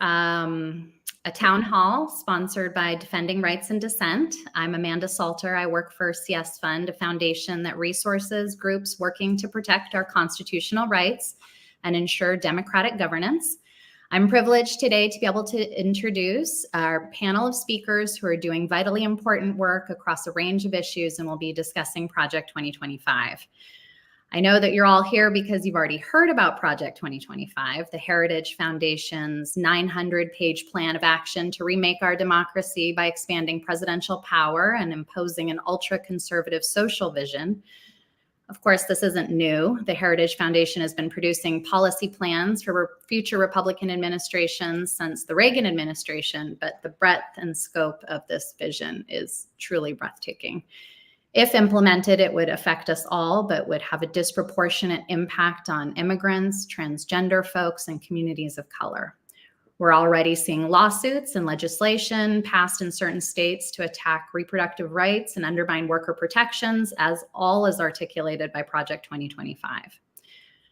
a town hall sponsored by Defending Rights and Dissent. I'm Amanda Salter. I work for CS Fund, a foundation that resources groups working to protect our constitutional rights and ensure democratic governance. I'm privileged today to be able to introduce our panel of speakers who are doing vitally important work across a range of issues, and we'll be discussing Project 2025. I know that you're all here because you've already heard about Project 2025, the Heritage Foundation's 900-page plan of action to remake our democracy by expanding presidential power and imposing an ultra-conservative social vision. Of course, this isn't new. The Heritage Foundation has been producing policy plans for future Republican administrations since the Reagan administration, but the breadth and scope of this vision is truly breathtaking. If implemented, it would affect us all, but would have a disproportionate impact on immigrants, transgender folks, and communities of color. We're already seeing lawsuits and legislation passed in certain states to attack reproductive rights and undermine worker protections, as all is articulated by Project 2025.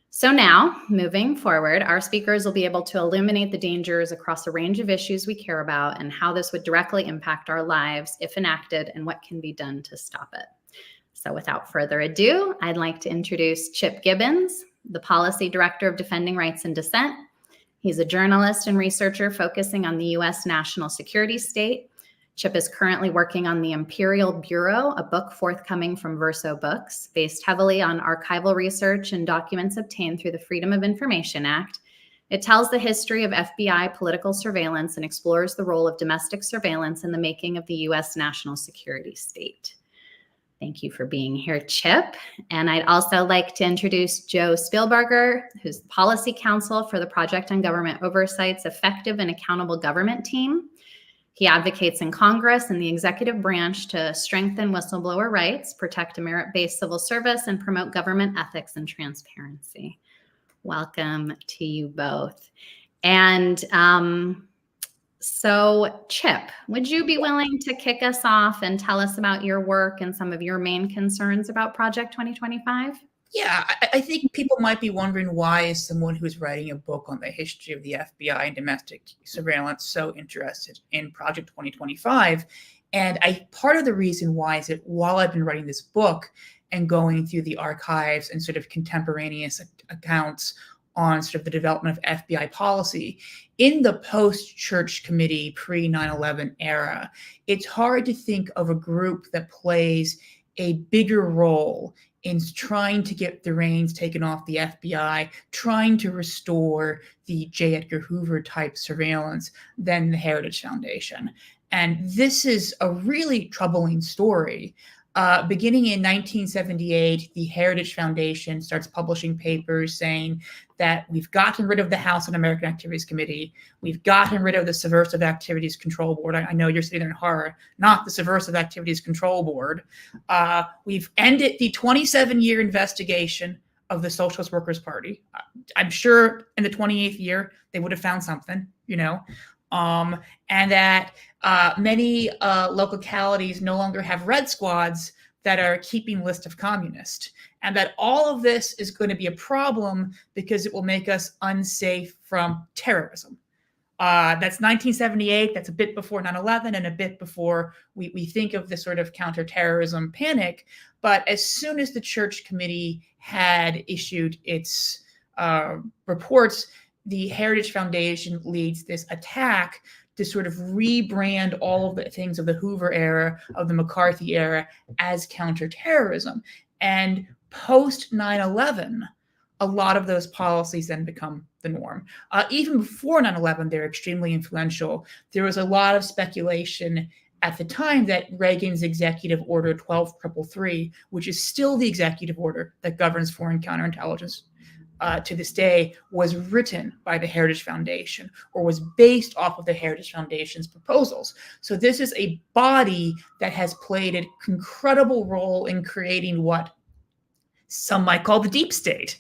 So now, moving forward, our speakers will be able to illuminate the dangers across a range of issues we care about and how this would directly impact our lives if enacted and what can be done to stop it. So without further ado, I'd like to introduce Chip Gibbons, the Policy Director of Defending Rights and Dissent. He's a journalist and researcher focusing on the U.S. national security state. Chip is currently working on the Imperial Bureau, a book forthcoming from Verso Books, based heavily on archival research and documents obtained through the Freedom of Information Act. It tells the history of FBI political surveillance and explores the role of domestic surveillance in the making of the U.S. national security state. Thank you for being here, Chip. And I'd also like to introduce Joe Spielberger, who's the Policy Counsel for the Project on Government Oversight's Effective and Accountable Government team. He advocates in Congress and the executive branch to strengthen whistleblower rights, protect a merit-based civil service, and promote government ethics and transparency. Welcome to you both. And so, Chip, would you be willing to kick us off and tell us about your work and some of your main concerns about Project 2025? Yeah, I think people might be wondering, why is someone who's writing a book on the history of the FBI and domestic surveillance so interested in Project 2025? And part of the reason why is that while I've been writing this book and going through the archives and sort of contemporaneous accounts on sort of the development of FBI policy, in the post-Church Committee pre-9/11 era, it's hard to think of a group that plays a bigger role in trying to get the reins taken off the FBI, trying to restore the J. Edgar Hoover type surveillance than the Heritage Foundation. And this is a really troubling story. Beginning in 1978, the Heritage Foundation starts publishing papers saying that we've gotten rid of the House Un-American Activities Committee. We've gotten rid of the Subversive Activities Control Board. I know you're sitting there in horror, not the Subversive Activities Control Board. We've ended the 27-year investigation of the Socialist Workers' Party. I'm sure in the 28th year, they would have found something, and that many localities no longer have red squads that are keeping list of communists, and that all of this is going to be a problem because it will make us unsafe from terrorism. That's 1978. That's a bit before 9/11 and a bit before we think of the sort of counterterrorism panic. But as soon as the Church Committee had issued its reports, the Heritage Foundation leads this attack to sort of rebrand all of the things of the Hoover era, of the McCarthy era, as counterterrorism. And post 9/11, a lot of those policies then become the norm. Even before 9/11, they're extremely influential. There was a lot of speculation at the time that Reagan's Executive Order 12333, which is still the executive order that governs foreign counterintelligence to this day, was written by the Heritage Foundation or was based off of the Heritage Foundation's proposals. So this is a body that has played an incredible role in creating what some might call the deep state,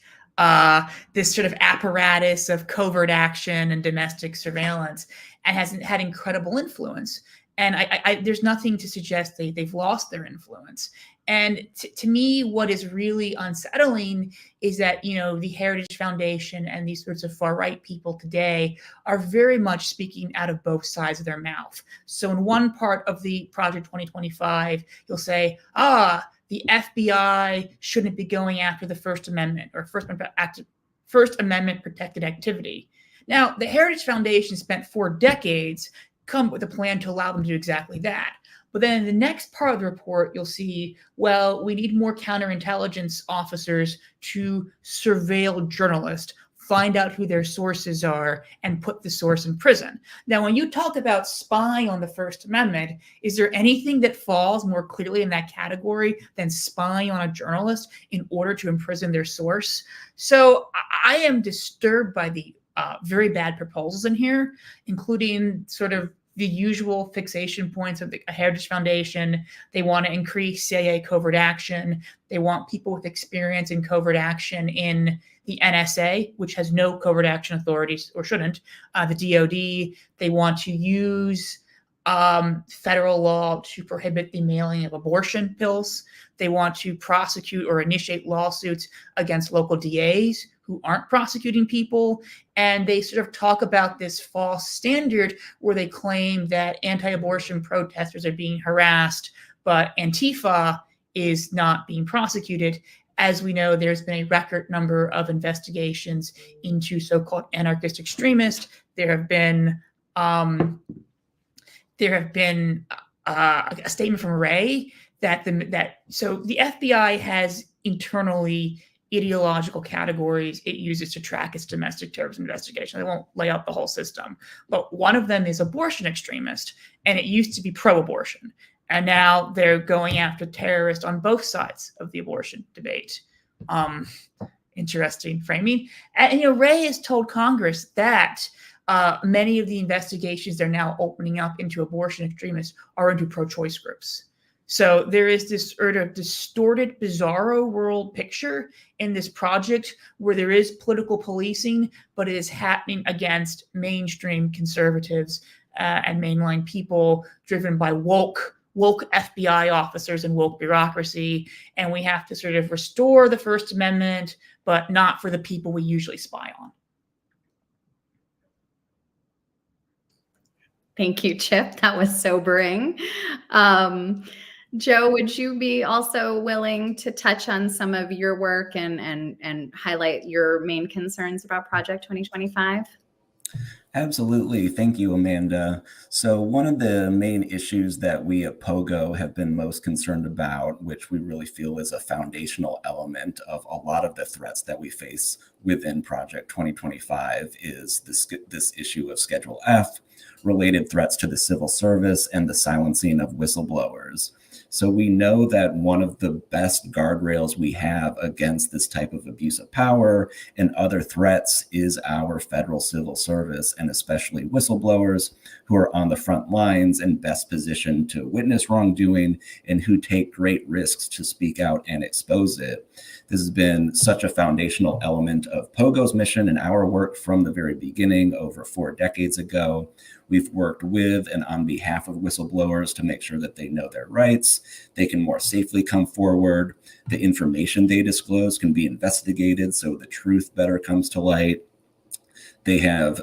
this sort of apparatus of covert action and domestic surveillance, and has had incredible influence. And there's nothing to suggest they've lost their influence. And to me, what is really unsettling is that, the Heritage Foundation and these sorts of far-right people today are very much speaking out of both sides of their mouth. So in one part of the Project 2025, you'll say, the FBI shouldn't be going after the First Amendment or First Amendment protected activity. Now, the Heritage Foundation spent 4 decades come with a plan to allow them to do exactly that. But then in the next part of the report, you'll see, well, we need more counterintelligence officers to surveil journalists, find out who their sources are, and put the source in prison. Now, when you talk about spying on the First Amendment, is there anything that falls more clearly in that category than spying on a journalist in order to imprison their source? So I am disturbed by the very bad proposals in here, including sort of the usual fixation points of the Heritage Foundation. They want to increase CIA covert action. They want people with experience in covert action in the NSA, which has no covert action authorities, or shouldn't, the DOD. They want to use federal law to prohibit the mailing of abortion pills. They want to prosecute or initiate lawsuits against local DAs who aren't prosecuting people. And they sort of talk about this false standard where they claim that anti-abortion protesters are being harassed, but Antifa is not being prosecuted. As we know, there's been a record number of investigations into so-called anarchist extremists. There have been a statement from Ray so the FBI has internally ideological categories it uses to track its domestic terrorism investigation. They won't lay out the whole system, but one of them is abortion extremist, and it used to be pro-abortion. And now they're going after terrorists on both sides of the abortion debate. Interesting framing. And, Ray has told Congress that many of the investigations they're now opening up into abortion extremists are into pro-choice groups. So there is this sort of distorted, bizarro world picture in this project where there is political policing, but it is happening against mainstream conservatives and mainline people driven by woke FBI officers and woke bureaucracy. And we have to sort of restore the First Amendment, but not for the people we usually spy on. Thank you, Chip. That was sobering. Joe, would you be also willing to touch on some of your work and highlight your main concerns about Project 2025? Absolutely. Thank you, Amanda. So one of the main issues that we at POGO have been most concerned about, which we really feel is a foundational element of a lot of the threats that we face within Project 2025, is this issue of Schedule F, related threats to the civil service and the silencing of whistleblowers. So we know that one of the best guardrails we have against this type of abuse of power and other threats is our federal civil service, and especially whistleblowers who are on the front lines and best positioned to witness wrongdoing and who take great risks to speak out and expose it. This has been such a foundational element of POGO's mission and our work from the very beginning over 4 decades ago. We've worked with and on behalf of whistleblowers to make sure that they know their rights, they can more safely come forward, the information they disclose can be investigated so the truth better comes to light. They have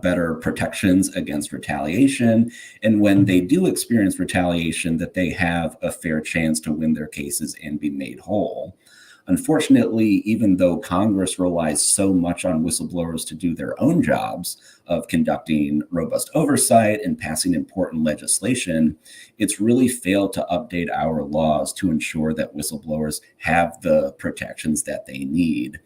better protections against retaliation, and when they do experience retaliation, that they have a fair chance to win their cases and be made whole. Unfortunately, even though Congress relies so much on whistleblowers to do their own jobs of conducting robust oversight and passing important legislation, it's really failed to update our laws to ensure that whistleblowers have the protections that they need.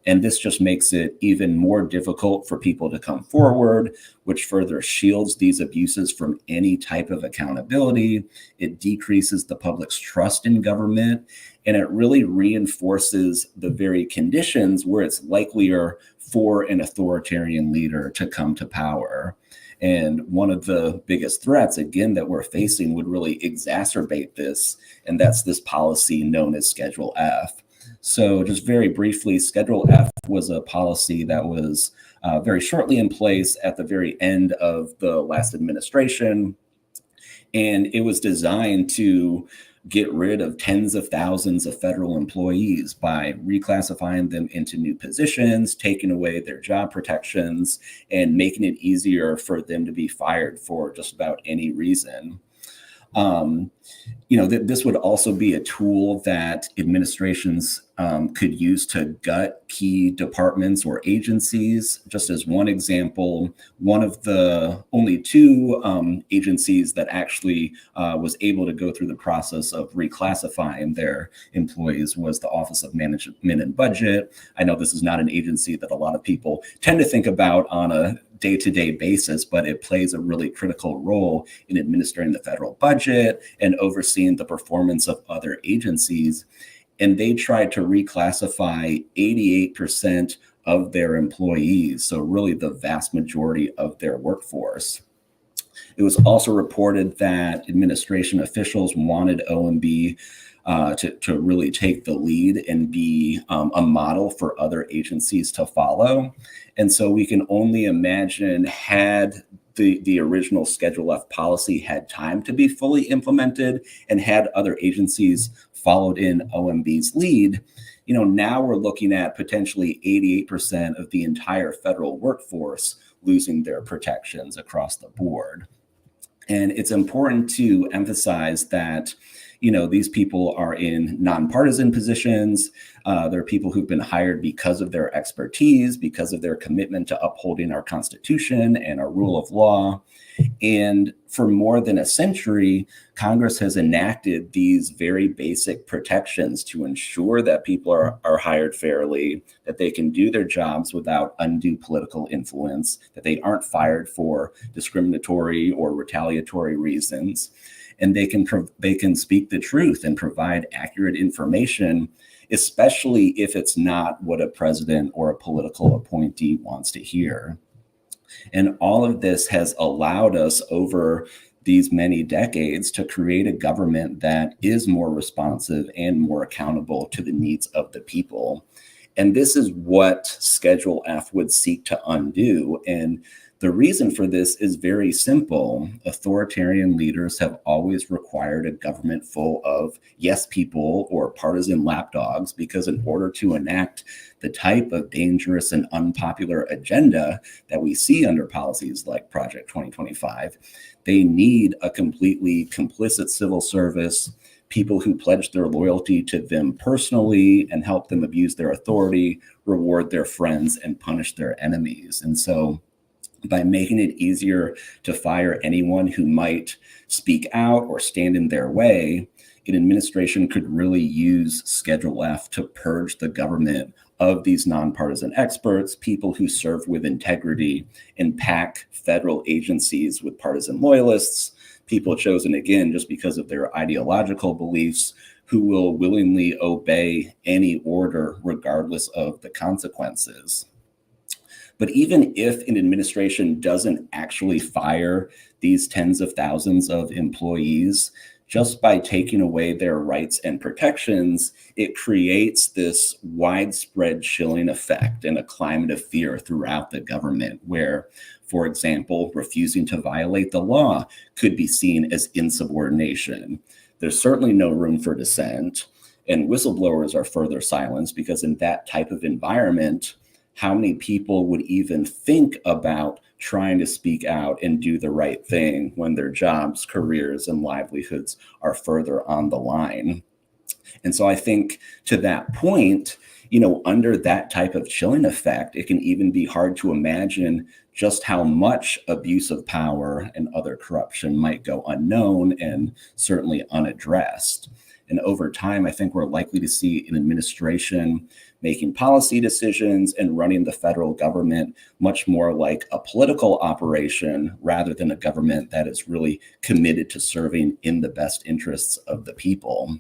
And this just makes it even more difficult for people to come forward, which further shields these abuses from any type of accountability. It decreases the public's trust in government, and it really reinforces the very conditions where it's likelier for an authoritarian leader to come to power. And one of the biggest threats, again, that we're facing would really exacerbate this, and that's this policy known as Schedule F. So just very briefly, Schedule F was a policy that was very shortly in place at the very end of the last administration. And it was designed to get rid of tens of thousands of federal employees by reclassifying them into new positions, taking away their job protections, and making it easier for them to be fired for just about any reason. This would also be a tool that administrations could use to gut key departments or agencies. Just as one example, one of the only two agencies that actually was able to go through the process of reclassifying their employees was the Office of Management and Budget. I know this is not an agency that a lot of people tend to think about on a day-to-day basis, but it plays a really critical role in administering the federal budget and overseeing the performance of other agencies. And they tried to reclassify 88% of their employees, so really the vast majority of their workforce. It was also reported that administration officials wanted OMB to really take the lead and be a model for other agencies to follow. And so we can only imagine, had the original Schedule F policy had time to be fully implemented and had other agencies followed in OMB's lead, now we're looking at potentially 88% of the entire federal workforce losing their protections across the board. And it's important to emphasize that these people are in nonpartisan positions. They're people who've been hired because of their expertise, because of their commitment to upholding our Constitution and our rule of law. And for more than a century, Congress has enacted these very basic protections to ensure that people are hired fairly, that they can do their jobs without undue political influence, that they aren't fired for discriminatory or retaliatory reasons. And they can speak the truth and provide accurate information, especially if it's not what a president or a political appointee wants to hear. And all of this has allowed us over these many decades to create a government that is more responsive and more accountable to the needs of the people. And this is what Schedule F would seek to undo. And the reason for this is very simple. Authoritarian leaders have always required a government full of yes people or partisan lapdogs, because in order to enact the type of dangerous and unpopular agenda that we see under policies like Project 2025, they need a completely complicit civil service, people who pledge their loyalty to them personally and help them abuse their authority, reward their friends, and punish their enemies. And so by making it easier to fire anyone who might speak out or stand in their way, an administration could really use Schedule F to purge the government of these nonpartisan experts, people who serve with integrity, and pack federal agencies with partisan loyalists, people chosen again just because of their ideological beliefs, who will willingly obey any order regardless of the consequences. But even if an administration doesn't actually fire these tens of thousands of employees, just by taking away their rights and protections, it creates this widespread chilling effect and a climate of fear throughout the government where, for example, refusing to violate the law could be seen as insubordination. There's certainly no room for dissent, and whistleblowers are further silenced because in that type of environment, how many people would even think about trying to speak out and do the right thing when their jobs, careers, and livelihoods are further on the line? And so I think to that point, under that type of chilling effect, it can even be hard to imagine just how much abuse of power and other corruption might go unknown and certainly unaddressed. And over time, I think we're likely to see an administration making policy decisions and running the federal government much more like a political operation rather than a government that is really committed to serving in the best interests of the people.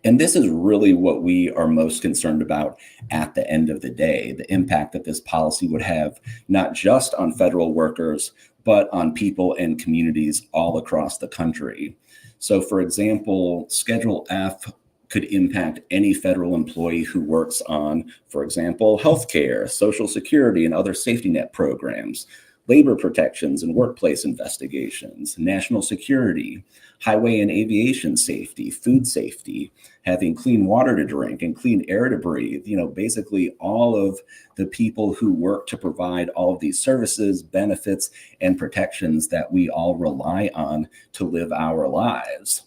And this is really what we are most concerned about at the end of the day, the impact that this policy would have, not just on federal workers, but on people and communities all across the country. So, for example, Schedule F could impact any federal employee who works on, for example, healthcare, Social Security, and other safety net programs. labor protections and workplace investigations, national security, highway and aviation safety, food safety, having clean water to drink and clean air to breathe, basically all of the people who work to provide all of these services, benefits, and protections that we all rely on to live our lives.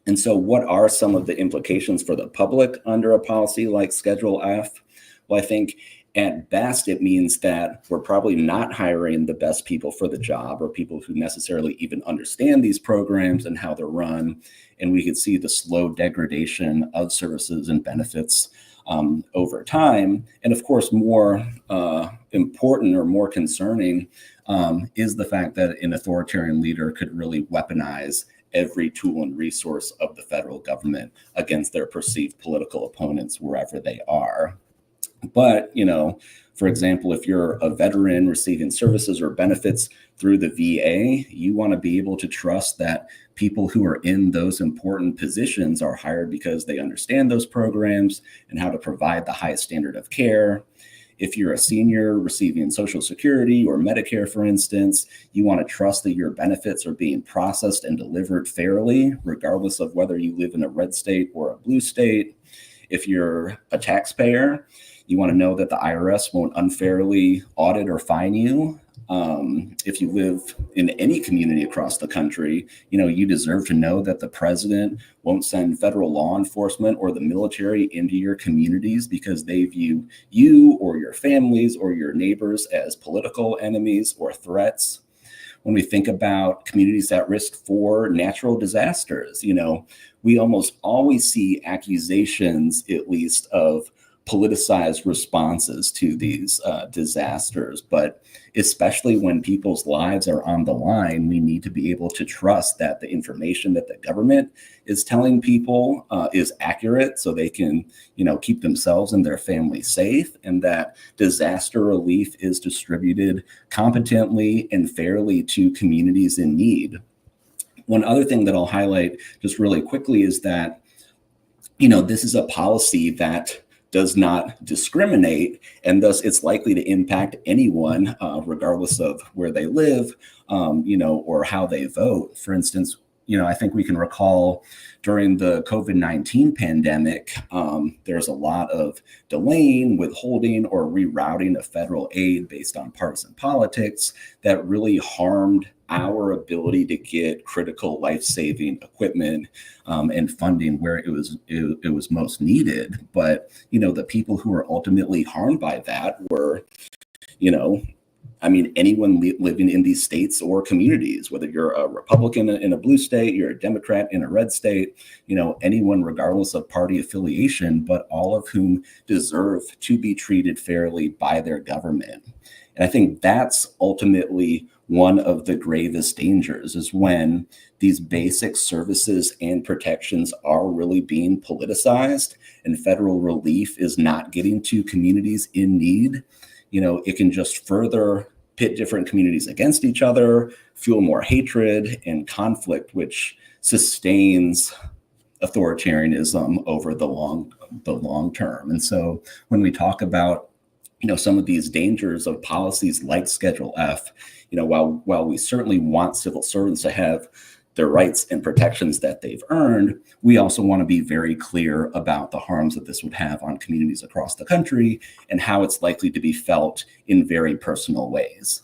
And so what are some of the implications for the public under a policy like Schedule F? Well, I think at best, it means that we're probably not hiring the best people for the job or people who necessarily even understand these programs and how they're run. And we could see the slow degradation of services and benefits over time. And of course, more important or more concerning is the fact that an authoritarian leader could really weaponize every tool and resource of the federal government against their perceived political opponents wherever they are. But, for example, if you're a veteran receiving services or benefits through the VA, you want to be able to trust that people who are in those important positions are hired because they understand those programs and how to provide the highest standard of care. If you're a senior receiving Social Security or Medicare, for instance, you want to trust that your benefits are being processed and delivered fairly, regardless of whether you live in a red state or a blue state. If you're a taxpayer, you want to know that the IRS won't unfairly audit or fine you. If you live in any community across the country, you deserve to know that the president won't send federal law enforcement or the military into your communities because they view you or your families or your neighbors as political enemies or threats. When we think about communities at risk for natural disasters, we almost always see accusations, at least, of politicized responses to these disasters. But especially when people's lives are on the line, we need to be able to trust that the information that the government is telling people is accurate so they can, keep themselves and their families safe, and that disaster relief is distributed competently and fairly to communities in need. One other thing that I'll highlight just really quickly is that, this is a policy that does not discriminate, and thus it's likely to impact anyone, regardless of where they live, or how they vote. For instance, I think we can recall during the COVID-19 pandemic, there's a lot of delaying, withholding, or rerouting of federal aid based on partisan politics that really harmed our ability to get critical life-saving equipment and funding where it was most needed. But the people who were ultimately harmed by that were, anyone living in these states or communities, whether you're a Republican in a blue state, you're a Democrat in a red state, anyone regardless of party affiliation, but all of whom deserve to be treated fairly by their government. And I think that's ultimately one of the gravest dangers, is when these basic services and protections are really being politicized and federal relief is not getting to communities in need. It can just further pit different communities against each other, fuel more hatred and conflict, which sustains authoritarianism over the long term. And so when we talk about some of these dangers of policies like Schedule F, while we certainly want civil servants to have their rights and protections that they've earned, we also want to be very clear about the harms that this would have on communities across the country and how it's likely to be felt in very personal ways.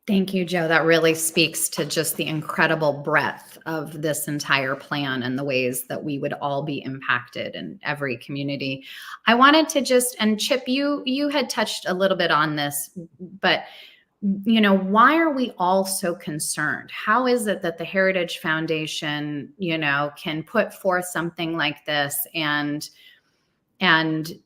Thank you, Joe. That really speaks to just the incredible breadth of this entire plan and the ways that we would all be impacted in every community. I wanted to and Chip, you had touched a little bit on this, but why are we all so concerned? How is it that the Heritage Foundation, can put forth something like this and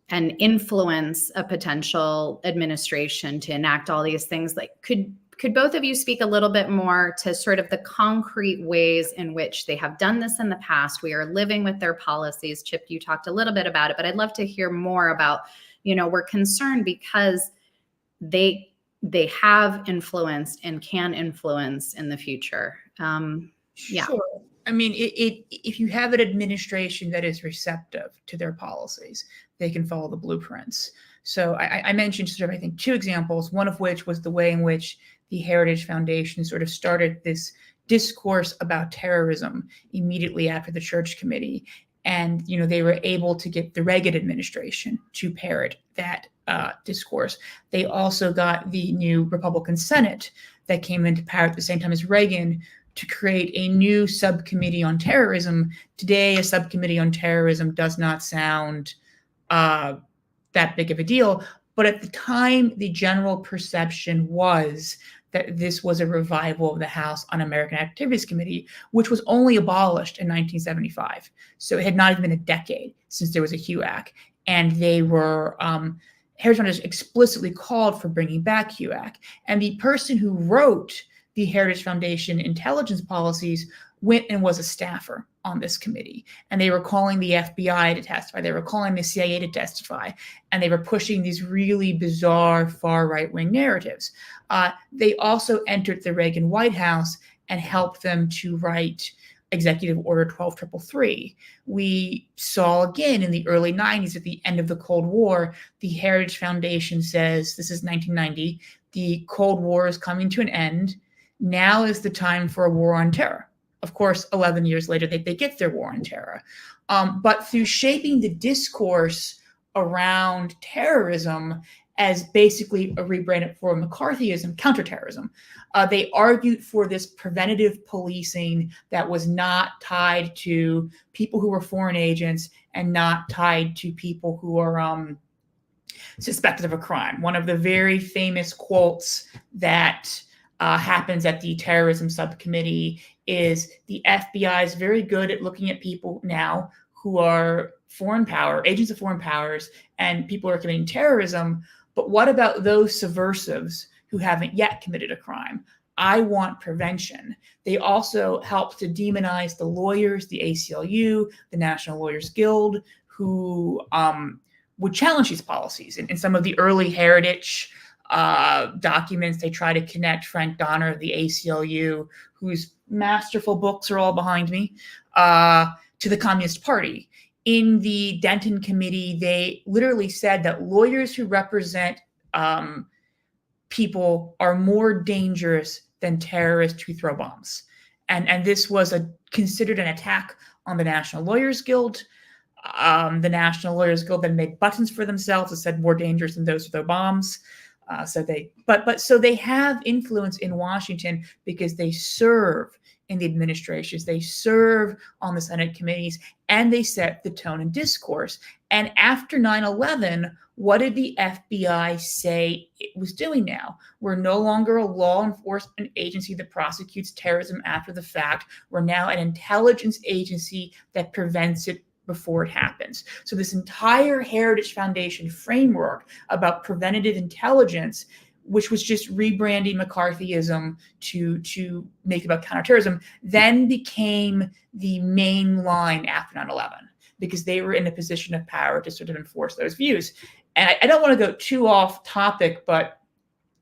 influence a potential administration to enact all these things? Like, could both of you speak a little bit more to sort of the concrete ways in which they have done this in the past? We are living with their policies. Chip, you talked a little bit about it, but I'd love to hear more about, we're concerned because they have influenced and can influence in the future. Yeah. Sure. If you have an administration that is receptive to their policies, they can follow the blueprints. So I mentioned sort of, I think, two examples, one of which was the way in which the Heritage Foundation sort of started this discourse about terrorism immediately after the Church Committee. And, they were able to get the Reagan administration to parrot that discourse. They also got the new Republican Senate that came into power at the same time as Reagan to create a new subcommittee on terrorism. Today, a subcommittee on terrorism does not sound that big of a deal. But at the time, the general perception was that this was a revival of the House Un-American Activities Committee, which was only abolished in 1975. So it had not even been a decade since there was a HUAC. And they were, Heritage Foundation explicitly called for bringing back HUAC. And the person who wrote the Heritage Foundation intelligence policies went and was a staffer on this committee. And they were calling the FBI to testify. They were calling the CIA to testify. And they were pushing these really bizarre far right-wing narratives. They also entered the Reagan White House and helped them to write Executive Order 12333. We saw again in the early 90s, at the end of the Cold War, the Heritage Foundation says, this is 1990, the Cold War is coming to an end. Now is the time for a war on terror. Of course, 11 years later, they get their war on terror. But through shaping the discourse around terrorism as basically a rebranded for McCarthyism, counterterrorism, they argued for this preventative policing that was not tied to people who were foreign agents and not tied to people who are suspected of a crime. One of the very famous quotes that happens at the terrorism subcommittee is the FBI is very good at looking at people now who are foreign power, agents of foreign powers, and people who are committing terrorism. But what about those subversives who haven't yet committed a crime? I want prevention. They also help to demonize the lawyers, the ACLU, the National Lawyers Guild, who would challenge these policies. In some of the early Heritage documents, they try to connect Frank Donner of the ACLU, whose masterful books are all behind me, to the Communist Party. In the Denton Committee, they literally said that lawyers who represent people are more dangerous than terrorists who throw bombs. And this was considered an attack on the National Lawyers Guild. The National Lawyers Guild then made buttons for themselves that said more dangerous than those who throw bombs. So they have influence in Washington because they serve in the administrations, they serve on the Senate committees, and they set the tone and discourse. And after 9/11, what did the FBI say it was doing now? We're no longer a law enforcement agency that prosecutes terrorism after the fact. We're now an intelligence agency that prevents it before it happens. So this entire Heritage Foundation framework about preventative intelligence, which was just rebranding McCarthyism to make it about counterterrorism, then became the main line after 9/11 because they were in a position of power to sort of enforce those views. And I don't want to go too off topic, but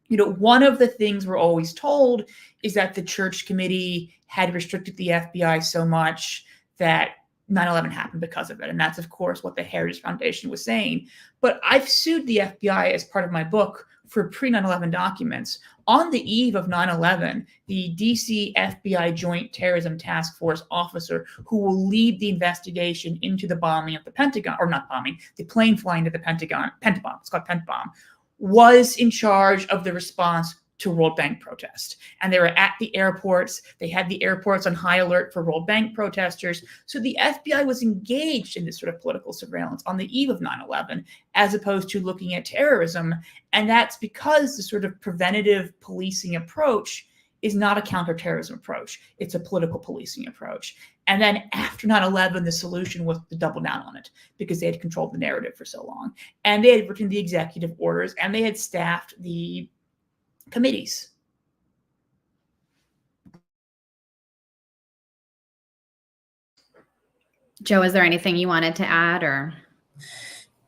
one of the things we're always told is that the Church Committee had restricted the FBI so much that 9/11 happened because of it. And that's, of course, what the Heritage Foundation was saying. But I've sued the FBI as part of my book for pre-9/11 documents. On the eve of 9/11, the DC FBI Joint Terrorism Task Force officer who will lead the investigation into the bombing of the Pentagon, or not bombing, the plane flying to the Pentagon, Pentabomb, it's called Pentabomb, was in charge of the response to World Bank protest. And they were at the airports. They had the airports on high alert for World Bank protesters. So the FBI was engaged in this sort of political surveillance on the eve of 9/11, as opposed to looking at terrorism. And that's because the sort of preventative policing approach is not a counterterrorism approach. It's a political policing approach. And then after 9/11, the solution was to double down on it because they had controlled the narrative for so long. And they had written the executive orders and they had staffed the committees. Joe, is there anything you wanted to add or?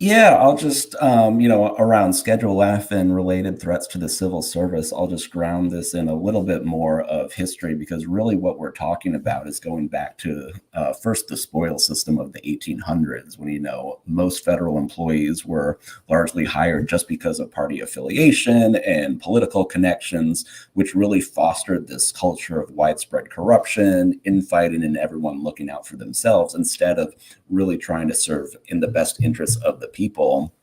Yeah, I'll just, around Schedule F and related threats to the civil service, I'll just ground this in a little bit more of history because really what we're talking about is going back to first the spoil system of the 1800s when, most federal employees were largely hired just because of party affiliation and political connections, which really fostered this culture of widespread corruption, infighting, and everyone looking out for themselves instead of really trying to serve in the best interests of the people.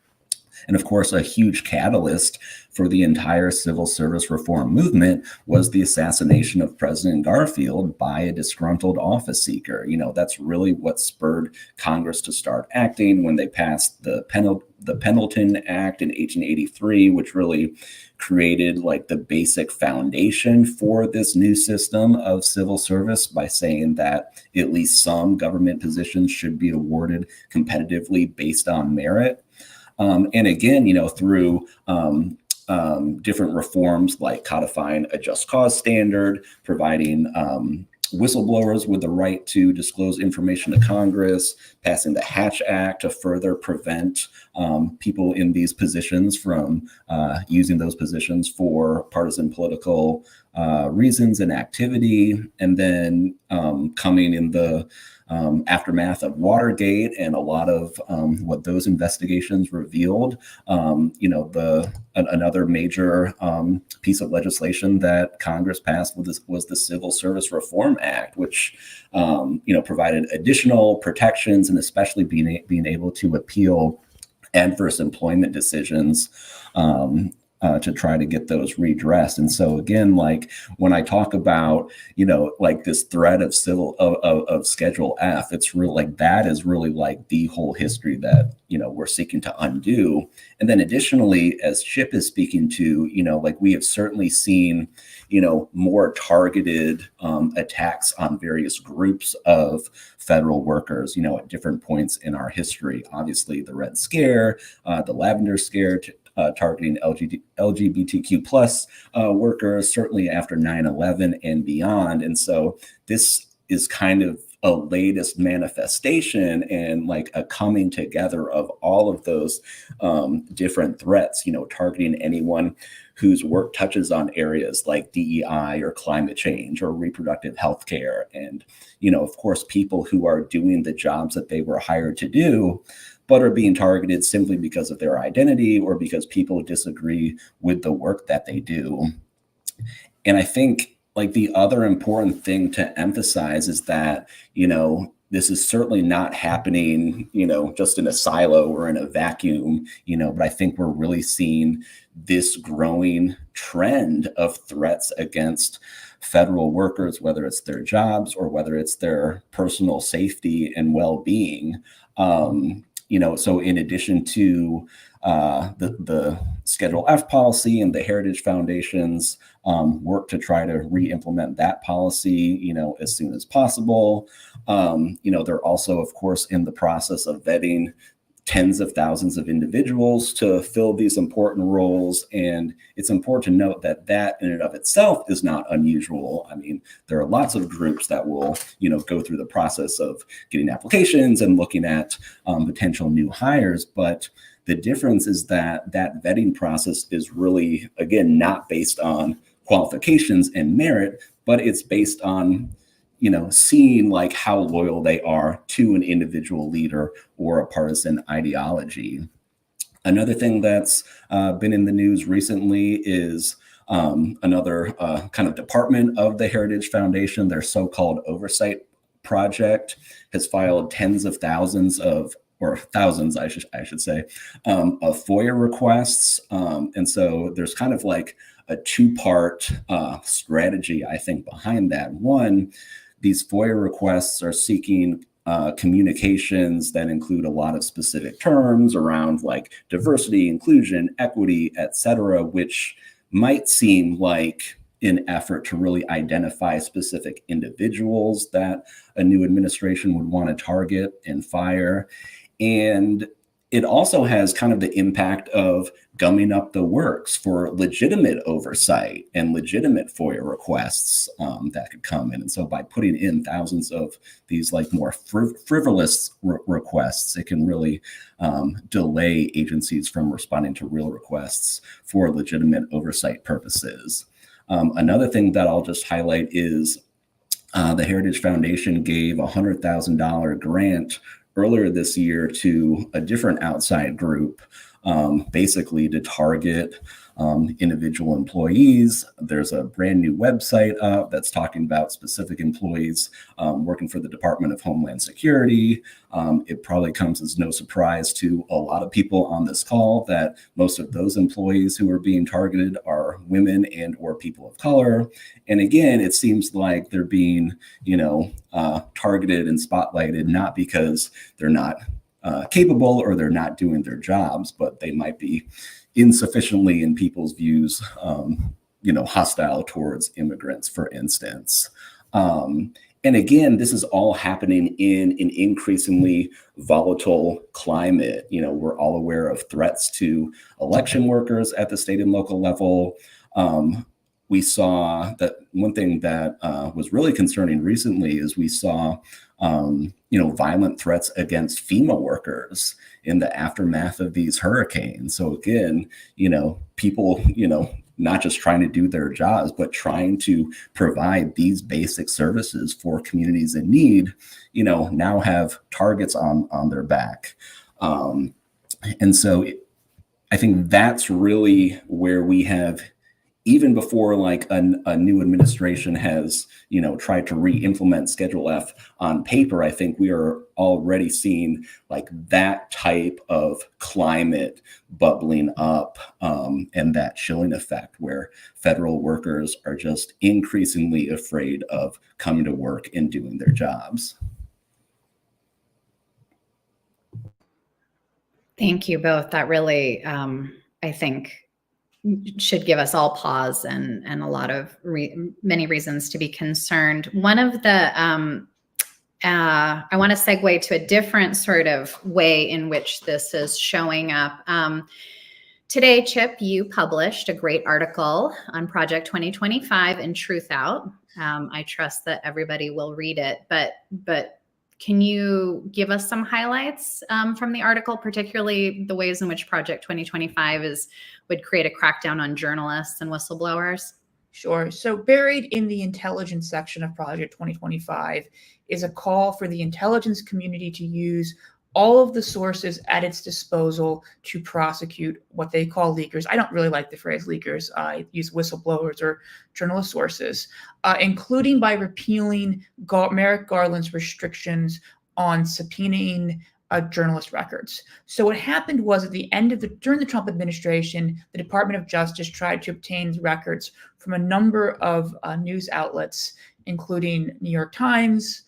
And of course, a huge catalyst for the entire civil service reform movement was the assassination of President Garfield by a disgruntled office seeker. That's really what spurred Congress to start acting when they passed the Pendleton Act in 1883, which really created like the basic foundation for this new system of civil service by saying that at least some government positions should be awarded competitively based on merit. And again, through different reforms like codifying a just cause standard, providing whistleblowers with the right to disclose information to Congress, passing the Hatch Act to further prevent people in these positions from using those positions for partisan political reasons and activity. And then coming in the aftermath of Watergate and a lot of what those investigations revealed, another major piece of legislation that Congress passed was the Civil Service Reform Act, which provided additional protections and especially being able to appeal adverse employment decisions to try to get those redressed. And so again, like when I talk about, like this threat of of Schedule F, it's really like that is really like the whole history that, we're seeking to undo. And then additionally, as Chip is speaking to, like we have certainly seen, more targeted attacks on various groups of federal workers, at different points in our history. Obviously, the Red Scare, the Lavender Scare, targeting LGBTQ plus workers, certainly after 9/11 and beyond. And so this is kind of a latest manifestation and like a coming together of all of those different threats, targeting anyone whose work touches on areas like DEI or climate change or reproductive health care. And, of course, people who are doing the jobs that they were hired to do, but are being targeted simply because of their identity or because people disagree with the work that they do. And I think like the other important thing to emphasize is that, this is certainly not happening, just in a silo or in a vacuum, but I think we're really seeing this growing trend of threats against federal workers, whether it's their jobs or whether it's their personal safety and well-being. So in addition to the Schedule F policy and the Heritage Foundation's work to try to re-implement that policy, as soon as possible. They're also, of course, in the process of vetting tens of thousands of individuals to fill these important roles. And it's important to note that that in and of itself is not unusual. I mean, there are lots of groups that will, go through the process of getting applications and looking at potential new hires. But the difference is that that vetting process is really, again, not based on qualifications and merit, but it's based on seeing like how loyal they are to an individual leader or a partisan ideology. Another thing that's been in the news recently is another kind of department of the Heritage Foundation, their so-called Oversight project, has filed tens of thousands or thousands, I should say, of FOIA requests. And so there's kind of like a two-part strategy, I think, behind that. One, these FOIA requests are seeking communications that include a lot of specific terms around like diversity, inclusion, equity, et cetera, which might seem like an effort to really identify specific individuals that a new administration would want to target and fire. And it also has kind of the impact of gumming up the works for legitimate oversight and legitimate FOIA requests that could come in. And so by putting in thousands of these like more frivolous requests, it can really delay agencies from responding to real requests for legitimate oversight purposes. Another thing that I'll just highlight is the Heritage Foundation gave a $100,000 grant earlier this year to a different outside group, basically to target individual employees. There's a brand new website up that's talking about specific employees working for the Department of Homeland Security. It probably comes as no surprise to a lot of people on this call that most of those employees who are being targeted are women and or people of color. And again, it seems like they're being, targeted and spotlighted, not because they're not capable or they're not doing their jobs, but they might be insufficiently, in people's views, hostile towards immigrants, for instance. And again, this is all happening in an increasingly volatile climate. We're all aware of threats to election workers at the state and local level. We saw that one thing that was really concerning recently is we saw violent threats against FEMA workers in the aftermath of these hurricanes. So again, people, not just trying to do their jobs, but trying to provide these basic services for communities in need, now have targets on their back. And so I think that's really where we have, even before like a new administration has, tried to re-implement Schedule F on paper, I think we are already seeing like that type of climate bubbling up and that chilling effect where federal workers are just increasingly afraid of coming to work and doing their jobs. Thank you both. That really, I think, should give us all pause and a lot of many reasons to be concerned. One of the, I want to segue to a different sort of way in which this is showing up. Today, Chip, you published a great article on Project 2025 in Truth Out. I trust that everybody will read it, but can you give us some highlights from the article, particularly the ways in which Project 2025 would create a crackdown on journalists and whistleblowers? Sure. So buried in the intelligence section of Project 2025 is a call for the intelligence community to use all of the sources at its disposal to prosecute what they call leakers. I don't really like the phrase leakers. I use whistleblowers or journalist sources, including by repealing Merrick Garland's restrictions on subpoenaing journalist records. So what happened was at the end of during the Trump administration, the Department of Justice tried to obtain records from a number of news outlets, including New York Times,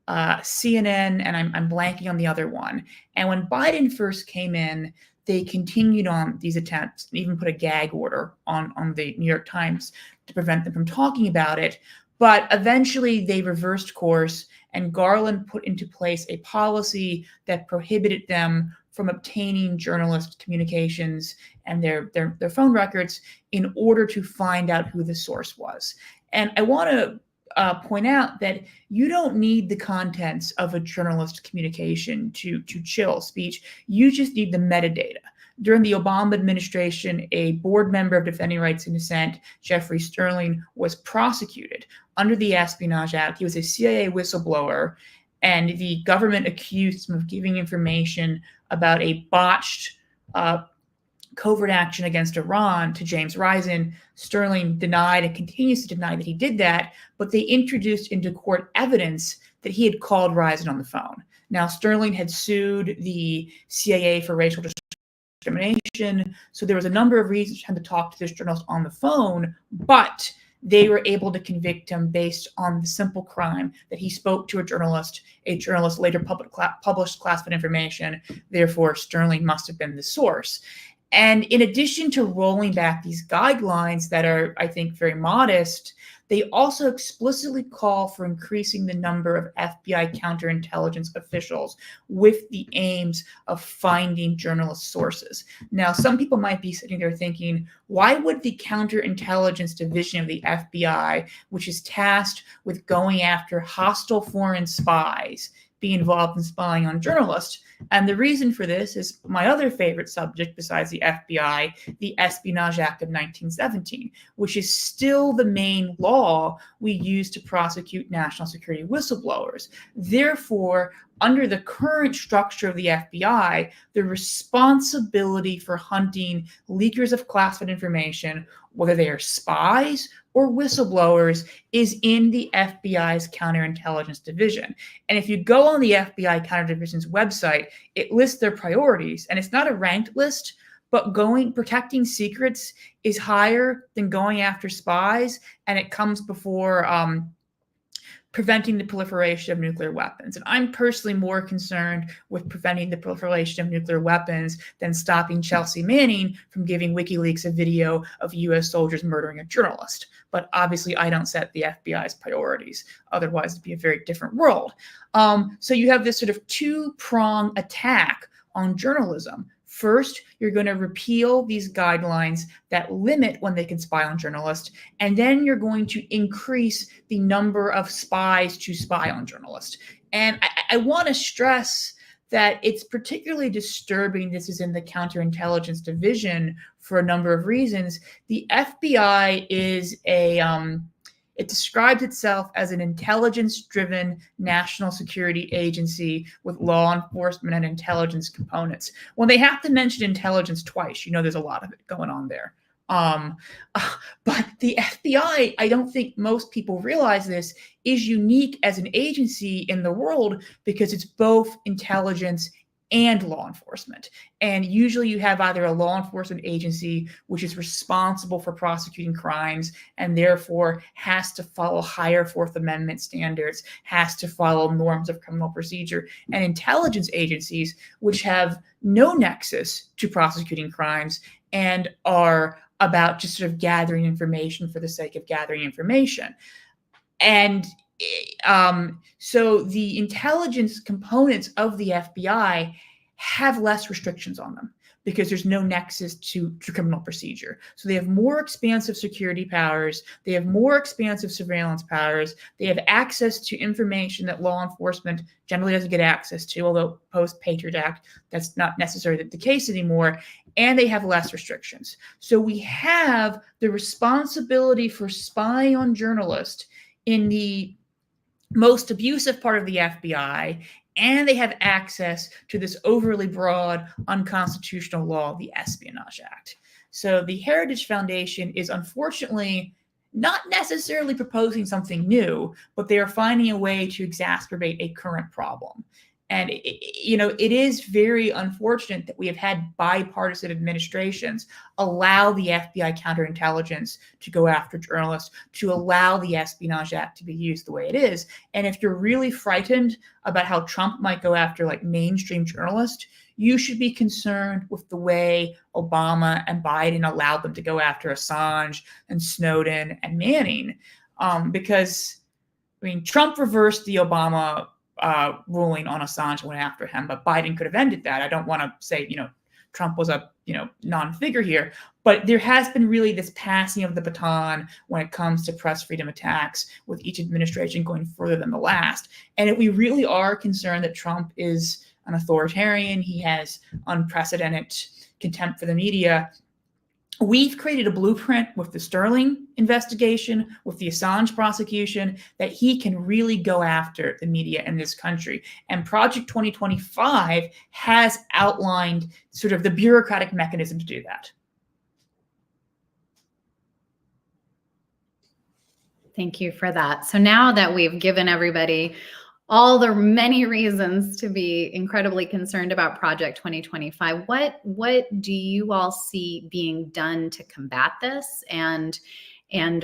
CNN, and I'm blanking on the other one. And when Biden first came in, they continued on these attempts and even put a gag order on the New York Times to prevent them from talking about it. But eventually they reversed course, and Garland put into place a policy that prohibited them from obtaining journalist communications and their phone records in order to find out who the source was. And I want to point out that you don't need the contents of a journalist communication to chill speech. You just need the metadata. During the Obama administration, a board member of Defending Rights and Dissent, Jeffrey Sterling, was prosecuted under the Espionage Act. He was a CIA whistleblower, and the government accused him of giving information about a botched covert action against Iran to James Risen. Sterling denied and continues to deny that he did that, but they introduced into court evidence that he had called Risen on the phone. Now, Sterling had sued the CIA for racial discrimination, so there was a number of reasons for him to talk to this journalist on the phone, but they were able to convict him based on the simple crime that he spoke to a journalist later published classified information. Therefore, Sterling must have been the source. And in addition to rolling back these guidelines that are, I think, very modest, they also explicitly call for increasing the number of FBI counterintelligence officials with the aims of finding journalist sources. Now, some people might be sitting there thinking, why would the counterintelligence division of the FBI, which is tasked with going after hostile foreign spies, be involved in spying on journalists? And the reason for this is my other favorite subject besides the FBI, the Espionage Act of 1917, which is still the main law we use to prosecute national security whistleblowers. Therefore, under the current structure of the FBI, the responsibility for hunting leakers of classified information, whether they are spies or whistleblowers, is in the FBI's counterintelligence division. And if you go on the FBI counterdivision's website, it lists their priorities, and it's not a ranked list, but protecting secrets is higher than going after spies, and it comes before preventing the proliferation of nuclear weapons. And I'm personally more concerned with preventing the proliferation of nuclear weapons than stopping Chelsea Manning from giving WikiLeaks a video of US soldiers murdering a journalist. But obviously I don't set the FBI's priorities. Otherwise it'd be a very different world. So you have this sort of two-prong attack on journalism. First, you're going to repeal these guidelines that limit when they can spy on journalists, and then you're going to increase the number of spies to spy on journalists. And I want to stress that it's particularly disturbing this is in the counterintelligence division for a number of reasons. The FBI is it describes itself as an intelligence-driven national security agency with law enforcement and intelligence components. When they have to mention intelligence twice, you know there's a lot of it going on there. But the FBI, I don't think most people realize this, is unique as an agency in the world because it's both intelligence and law enforcement. And usually you have either a law enforcement agency which is responsible for prosecuting crimes and therefore has to follow higher Fourth Amendment standards, has to follow norms of criminal procedure, and intelligence agencies which have no nexus to prosecuting crimes and are about just sort of gathering information for the sake of gathering information. And so the intelligence components of the FBI have less restrictions on them because there's no nexus to criminal procedure. So they have more expansive security powers. They have more expansive surveillance powers. They have access to information that law enforcement generally doesn't get access to, although post-Patriot Act, that's not necessarily the case anymore. And they have less restrictions. So we have the responsibility for spying on journalists in the most abusive part of the FBI, and they have access to this overly broad, unconstitutional law, the Espionage Act. So the Heritage Foundation is unfortunately not necessarily proposing something new, but they are finding a way to exacerbate a current problem. And, it is very unfortunate that we have had bipartisan administrations allow the FBI counterintelligence to go after journalists, to allow the Espionage Act to be used the way it is. And if you're really frightened about how Trump might go after like mainstream journalists, you should be concerned with the way Obama and Biden allowed them to go after Assange and Snowden and Manning. Because, Trump reversed the Obama ruling on Assange and went after him, but Biden could have ended that. I don't want to say, Trump was a, non-figure here, but there has been really this passing of the baton when it comes to press freedom attacks, with each administration going further than the last. And if we really are concerned that Trump is an authoritarian, he has unprecedented contempt for the media, we've created a blueprint with the Sterling investigation, with the Assange prosecution, that he can really go after the media in this country. And Project 2025 has outlined sort of the bureaucratic mechanism to do that. Thank you for that. So now that we've given everybody all the many reasons to be incredibly concerned about Project 2025, what do you all see being done to combat this, and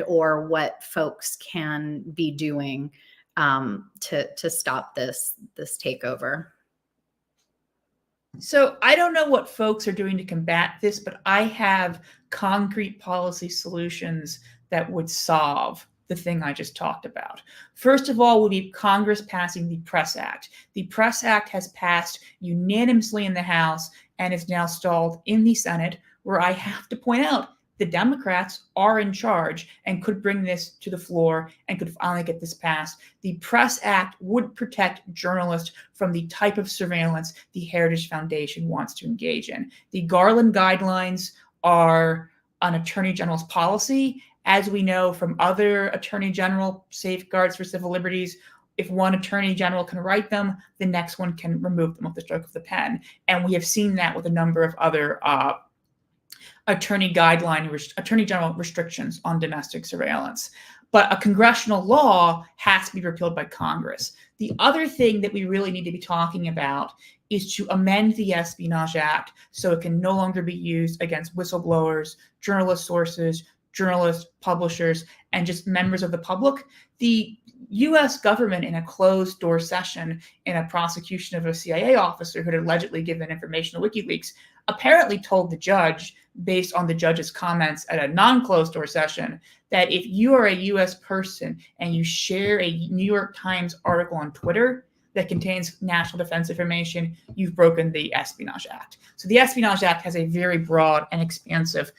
or what folks can be doing to stop this takeover? So I don't know what folks are doing to combat this, but I have concrete policy solutions that would solve the thing I just talked about. First of all would be Congress passing the Press Act. The Press Act has passed unanimously in the House and is now stalled in the Senate, where I have to point out the Democrats are in charge and could bring this to the floor and could finally get this passed. The Press Act would protect journalists from the type of surveillance the Heritage Foundation wants to engage in. The Garland guidelines are an attorney general's policy. As we know from other attorney general safeguards for civil liberties, if one attorney general can write them, the next one can remove them with the stroke of the pen. And we have seen that with a number of other attorney general restrictions on domestic surveillance. But a congressional law has to be repealed by Congress. The other thing that we really need to be talking about is to amend the Espionage Act so it can no longer be used against whistleblowers, journalist sources, journalists, publishers, and just members of the public. The U.S. government, in a closed-door session in a prosecution of a CIA officer who had allegedly given information to WikiLeaks, apparently told the judge, based on the judge's comments at a non-closed-door session, that if you are a U.S. person and you share a New York Times article on Twitter that contains national defense information, you've broken the Espionage Act. So the Espionage Act has a very broad and expansive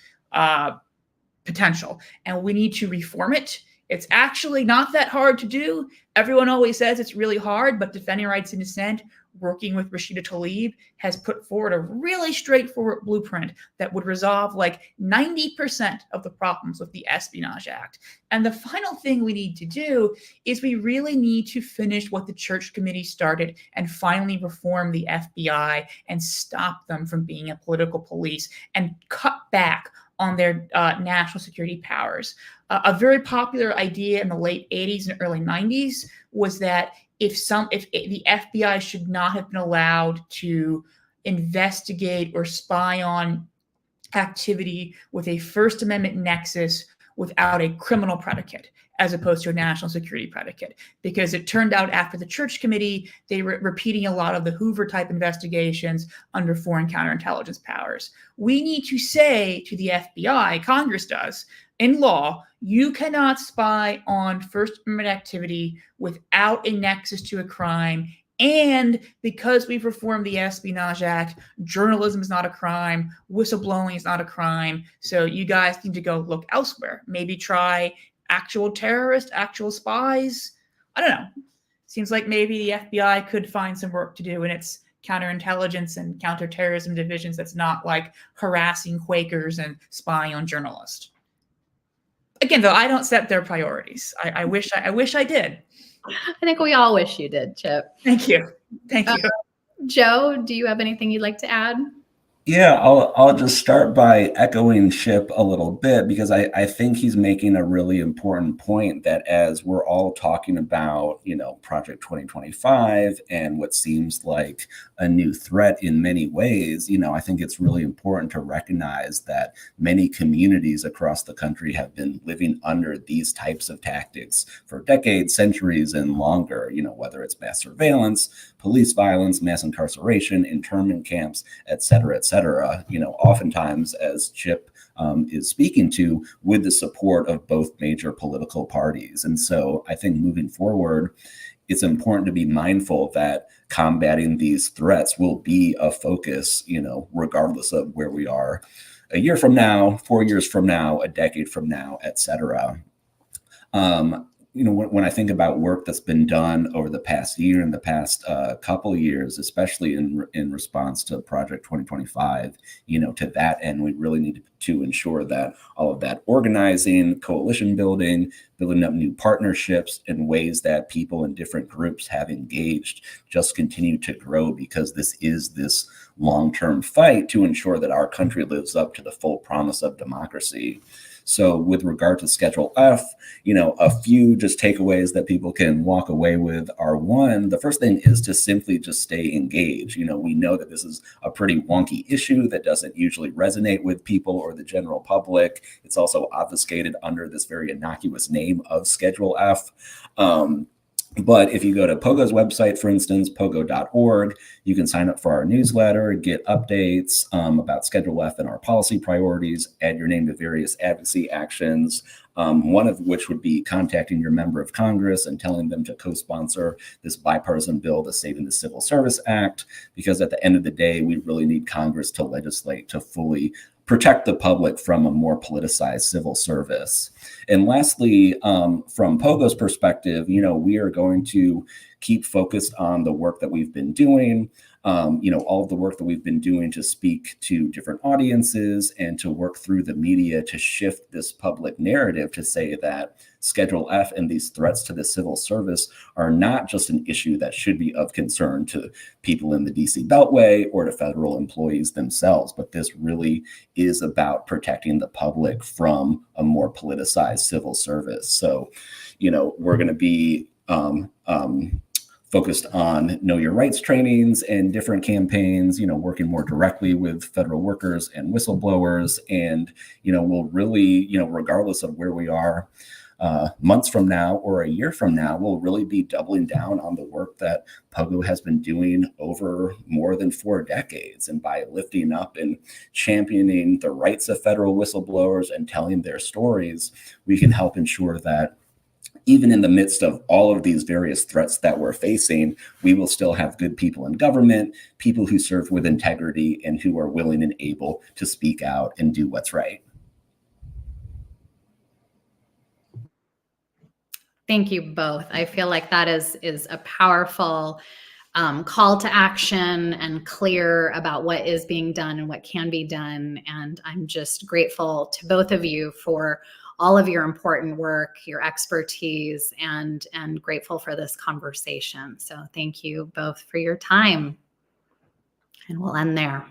potential, and we need to reform it. It's actually not that hard to do. Everyone always says it's really hard, but Defending Rights in Dissent, working with Rashida Tlaib, has put forward a really straightforward blueprint that would resolve like 90% of the problems with the Espionage Act. And the final thing we need to do is we really need to finish what the Church Committee started and finally reform the FBI and stop them from being a political police and cut back on their national security powers. A very popular idea in the late 80s and early 90s was that if the FBI should not have been allowed to investigate or spy on activity with a First Amendment nexus without a criminal predicate, as opposed to a national security predicate. Because it turned out after the Church Committee, they were repeating a lot of the Hoover-type investigations under foreign counterintelligence powers. We need to say to the FBI, Congress does, in law, you cannot spy on First Amendment activity without a nexus to a crime. And because we've reformed the Espionage Act, journalism is not a crime, whistleblowing is not a crime. So you guys need to go look elsewhere. Maybe try actual terrorists, actual spies. I don't know. Seems like maybe the FBI could find some work to do in its counterintelligence and counterterrorism divisions that's not like harassing Quakers and spying on journalists. Again, though, I don't set their priorities. I wish I did. I think we all wish you did, Chip. Thank you. Thank you. Joe, do you have anything you'd like to add? Yeah, I'll just start by echoing Chip a little bit, because I think he's making a really important point that as we're all talking about, Project 2025 and what seems like a new threat in many ways, I think it's really important to recognize that many communities across the country have been living under these types of tactics for decades, centuries, and longer, whether it's mass surveillance, police violence, mass incarceration, internment camps, et cetera, et cetera. Oftentimes, as Chip is speaking to, with the support of both major political parties. And so I think moving forward, it's important to be mindful that combating these threats will be a focus, regardless of where we are a year from now, 4 years from now, a decade from now, et cetera. When I think about work that's been done over the past year and the past couple of years, especially in response to Project 2025, to that end, we really need to ensure that all of that organizing, coalition building up new partnerships in ways that people in different groups have engaged just continue to grow, because this is this long-term fight to ensure that our country lives up to the full promise of democracy. So with regard to Schedule F, a few just takeaways that people can walk away with are: one, the first thing is to simply just stay engaged. We know that this is a pretty wonky issue that doesn't usually resonate with people or the general public. It's also obfuscated under this very innocuous name of Schedule F. But if you go to POGO's website, for instance, pogo.org, you can sign up for our newsletter, get updates about Schedule F and our policy priorities, add your name to various advocacy actions, one of which would be contacting your member of Congress and telling them to co-sponsor this bipartisan bill, the Saving the Civil Service Act, because at the end of the day, we really need Congress to legislate to fully protect the public from a more politicized civil service. And lastly, from POGO's perspective, we are going to keep focused on the work that we've been doing, all of the work that we've been doing to speak to different audiences and to work through the media to shift this public narrative to say that Schedule F and these threats to the civil service are not just an issue that should be of concern to people in the DC Beltway or to federal employees themselves, but this really is about protecting the public from a more politicized civil service. So, we're going to be focused on know your rights trainings and different campaigns, working more directly with federal workers and whistleblowers. And, we'll really, regardless of where we are months from now or a year from now, we'll really be doubling down on the work that POGO has been doing over more than 4 decades. And by lifting up and championing the rights of federal whistleblowers and telling their stories, we can help ensure that even in the midst of all of these various threats that we're facing, we will still have good people in government, people who serve with integrity and who are willing and able to speak out and do what's right. Thank you both. I feel like that is a powerful call to action and clear about what is being done and what can be done. And I'm just grateful to both of you for all of your important work, your expertise, and grateful for this conversation. So thank you both for your time. And we'll end there.